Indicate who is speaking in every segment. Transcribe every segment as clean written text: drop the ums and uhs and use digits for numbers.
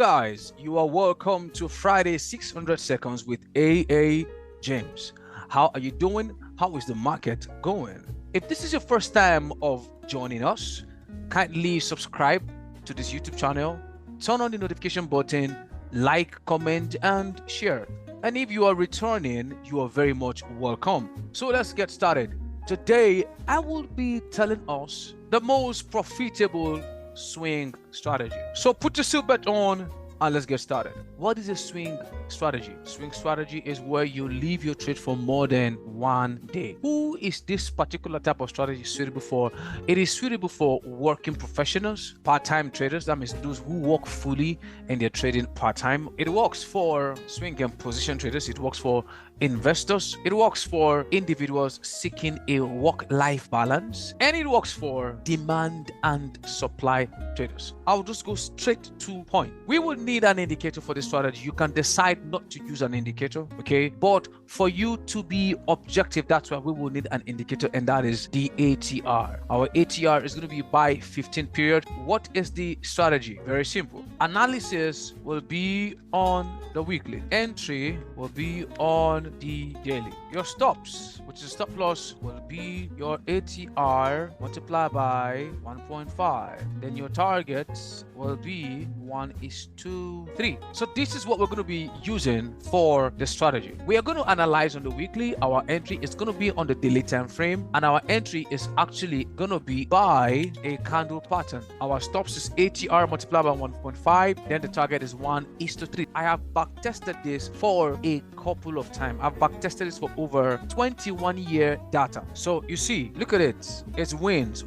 Speaker 1: guys, you are welcome to Friday 600 Seconds with AA James. How are you doing? How is the market going? If this is your first time of joining us, kindly subscribe to this YouTube channel, turn on the notification button, like, comment, and share. And if you are returning, you are very much welcome. So let's get started. Today, I will be telling us the most profitable swing strategy. So put your seatbelt on and let's get started. What is a swing strategy? Swing strategy is where you leave your trade for more than 1 day. Who is this particular type of strategy suitable for? It is suitable for working professionals, part-time traders. That means those who work fully and they're trading part-time. It works for swing and position traders. It works for investors. It works for individuals seeking a work-life balance, and it works for demand and supply traders. I'll just go straight to point. We will need an indicator for this strategy. You can decide not to use an indicator, okay? But for you to be objective, that's why we will need an indicator, and that is the ATR. Our ATR is going to be by 15 period. What is the strategy? Very simple. Analysis will be on the weekly. Entry will be on the daily. Your stops, which is stop loss, will be your ATR multiplied by 1.5. Then your targets will be 1:3. So this is what we're going to be using for the strategy. We are going to analyze on the weekly. Our entry is going to be on the daily time frame, and our entry is actually going to be by a candle pattern. Our stops is ATR multiplied by 1.5. Then the target is 1:3. I have backtested this for a couple of times. I've backtested this for over 21-year data. So you see, look at it. It's wins.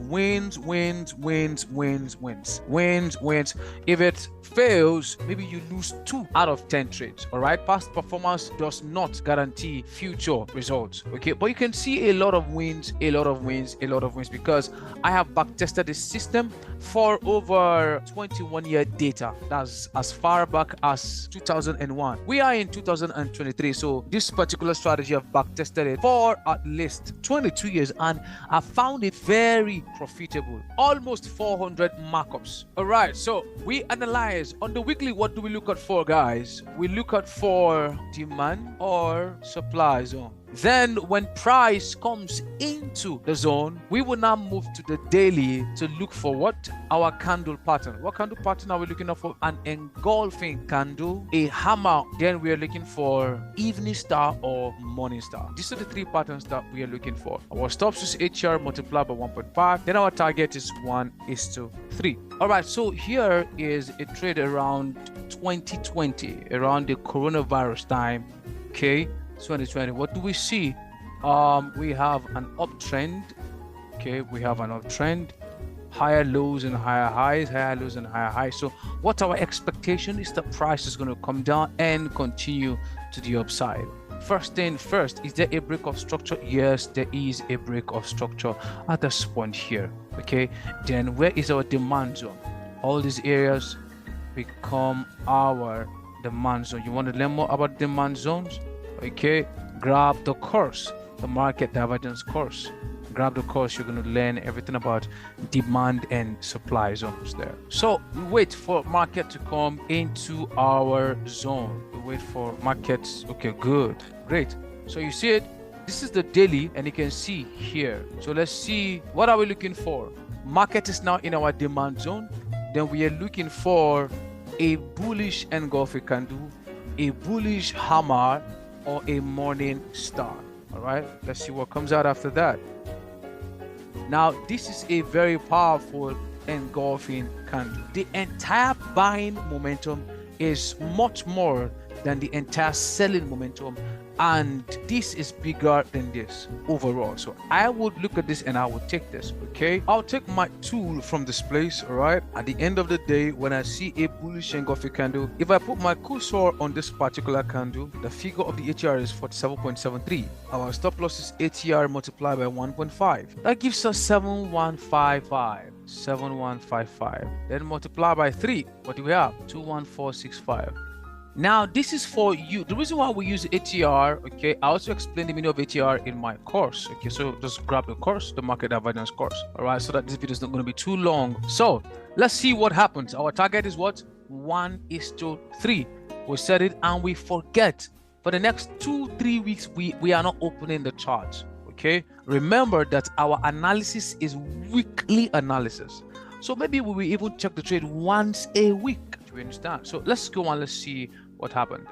Speaker 1: If it fails, maybe you lose 2 out of 10 trades. All right, past performance does not guarantee future results. Okay, but you can see a lot of wins, because I have backtested this system for over 21-year data. That's as far back as 2001. We are in 2023, so this particular strategy I've backtested it for at least 22 years, and I found it very profitable. Almost 400 markups. All right, so we analyze on the weekly. What do we look at for, guys? We look at for demand or supply zone. Then when price comes into the zone, we will now move to the daily to look for what? Our candle pattern. What candle pattern are we looking for? An engulfing candle, a hammer. Then we are looking for evening star or morning star. These are the 3 patterns that we are looking for. Our stops is ATR multiplied by 1.5. Then our target is 1:3. All right, so here is a trade around 2020, around the coronavirus time. Okay, 2020. What do we see? We have an uptrend. Okay, we have an uptrend, higher lows and higher highs, higher lows and higher highs. So what our expectation is, the price is going to come down and continue to the upside. First thing first, is there a break of structure? Yes, there is a break of structure at this point here. Okay, then where is our demand zone? All these areas become our demand zone. You want to learn more about demand zones? Okay, grab the course, the market divergence course. Grab the course. You're going to learn everything about demand and supply zones there. So we wait for market to come into our zone. We wait for markets. Okay, good, great. So you see it, this is the daily, and you can see here. So let's see, what are we looking for? Market is now in our demand zone. Then we are looking for a bullish engulfing candle, a bullish hammer, or a morning star. All right, let's see what comes out after that. Now this is a very powerful engulfing candle. The entire buying momentum is much more than the entire selling momentum, and this is bigger than this overall. So I would look at this and I would take this. Okay, I'll take my tool from this place. All right, at the end of the day, when I see a bullish engulfing candle, if I put my cursor on this particular candle, the figure of the ATR is 47.73. Our stop loss is ATR multiplied by 1.5. That gives us 7155. 7155. Then multiply by 3. What do we have? 21465. Now this is for you. The reason why we use ATR, okay, I also explained the meaning of ATR in my course. Okay, so just grab the course, the market divergence course. All right, so that this video is not going to be too long. So let's see what happens. Our target is what? 1:3. We set it and we forget. For the next 2-3 weeks, we are not opening the charts. Okay, remember that our analysis is weekly analysis, so maybe we will even check the trade once a week. Do you understand? So let's go and let's see what happened.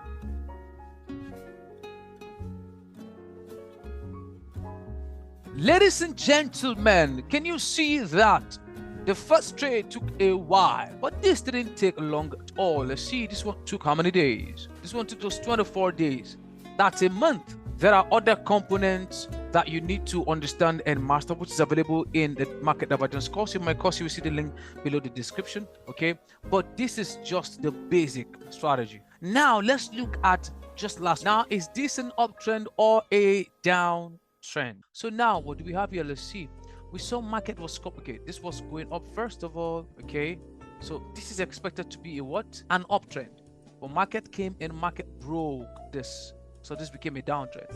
Speaker 1: Ladies and gentlemen, can you see that the first trade took a while, but this didn't take long at all? Let's see, this one took how many days? This one took just 24 days. That's a month. There are other components that you need to understand and master, which is available in the market divergence course. In my course, you will see the link below the description. Okay, but this is just the basic strategy. Now let's look at just last. Now, is this an uptrend or a downtrend? So now what do we have here? Let's see. We saw market was complicated. This was going up first of all. Okay, so this is expected to be a what? An uptrend. But market came and market broke this. So this became a downtrend.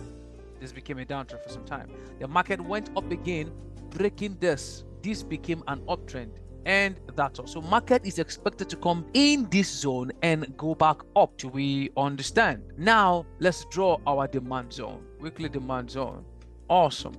Speaker 1: This became a downtrend for some time. The market went up again, breaking this. This became an uptrend, and that's all. So market is expected to come in this zone and go back up. Do we understand? Now let's draw our demand zone. Weekly demand zone. Awesome.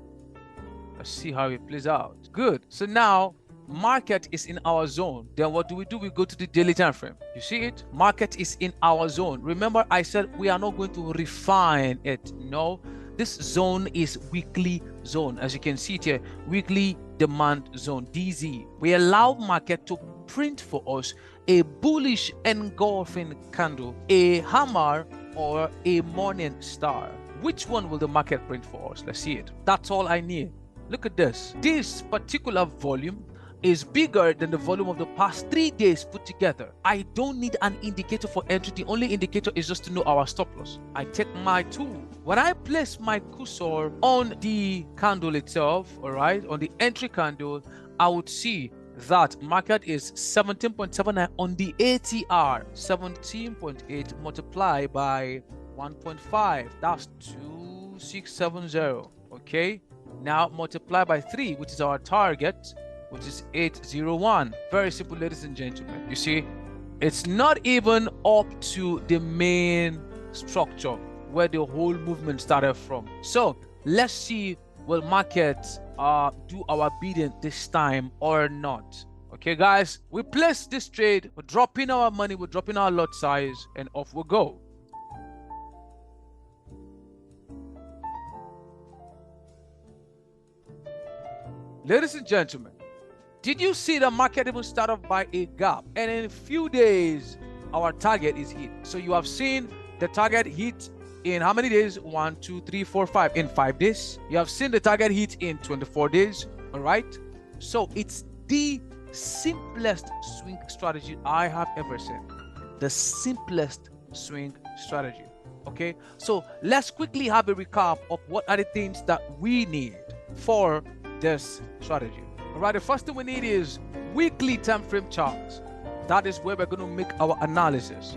Speaker 1: Let's see how it plays out. Good. So now market is in our zone. Then what do? We go to the daily time frame. You see it? Market is in our zone. Remember I said we are not going to refine it. No, this zone is weekly zone. As you can see it here, weekly demand zone, DZ. We allow market to print for us a bullish engulfing candle, a hammer, or a morning star. Which one will the market print for us? Let's see it. That's all I need. Look at this. This particular volume is bigger than the volume of the past 3 days put together. I don't need an indicator for entry. The only indicator is just to know our stop loss. I take my tool. When I place my cursor on the candle itself, all right, on the entry candle, I would see that market is 17.79 on the ATR. 17.8 multiplied by 1.5. That's 2670. Okay. Now multiply by 3, which is our target, which is 801. Very simple, ladies and gentlemen. You see, it's not even up to the main structure where the whole movement started from. So let's see, will market do our bidding this time or not? Okay guys, we place this trade, we're dropping our money, we're dropping our lot size, and off we go. Ladies and gentlemen, did you see the market even start off by a gap? And in a few days, our target is hit. So you have seen the target hit in how many days? 1, 2, 3, 4, 5. In 5 days. You have seen the target hit in 24 days. All right. So it's the simplest swing strategy I have ever seen. The simplest swing strategy. Okay. So let's quickly have a recap of what are the things that we need for this strategy. All right, the first thing we need is weekly time frame charts. That is where we're going to make our analysis.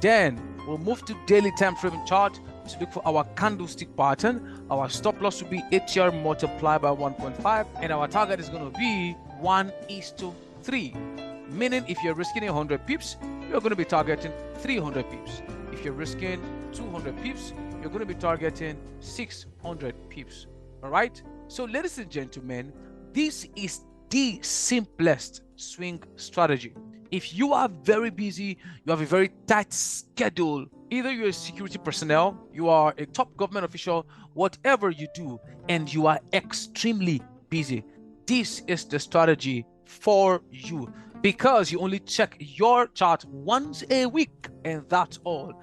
Speaker 1: Then we'll move to daily time frame chart to look for our candlestick pattern. Our stop loss will be ATR multiplied by 1.5, and our target is going to be 1:3. Meaning if you're risking 100 pips, you're going to be targeting 300 pips. If you're risking 200 pips, you're going to be targeting 600 pips. All right. So ladies and gentlemen, this is the simplest swing strategy. If you are very busy, you have a very tight schedule, either you're a security personnel, you are a top government official, whatever you do, and you are extremely busy, this is the strategy for you, because you only check your chart once a week, and that's all.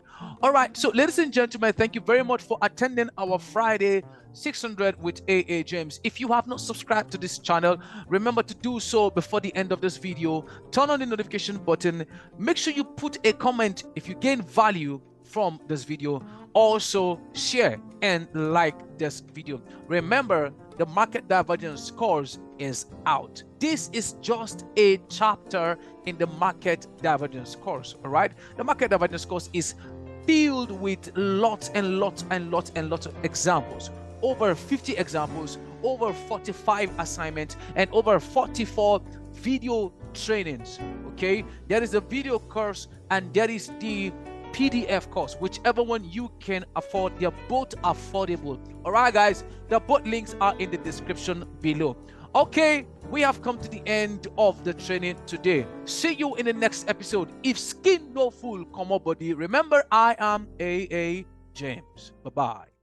Speaker 1: All right, so ladies and gentlemen, thank you very much for attending our Friday 600 with AA James. If you have not subscribed to this channel, remember to do so before the end of this video. Turn on the notification button. Make sure you put a comment if you gain value from this video. Also share and like this video. Remember, the market divergence course is out. This is just a chapter in the market divergence course. All right, the market divergence course is filled with lots and lots and lots and lots of examples, over 50 examples, over 45 assignments, and over 44 video trainings. Okay, there is a video course and there is the PDF course, whichever one you can afford. They're both affordable. All right, guys, the both links are in the description below. Okay, we have come to the end of the training today. See you in the next episode. If skin no full, come up body. Remember, I am AA James. Bye-bye.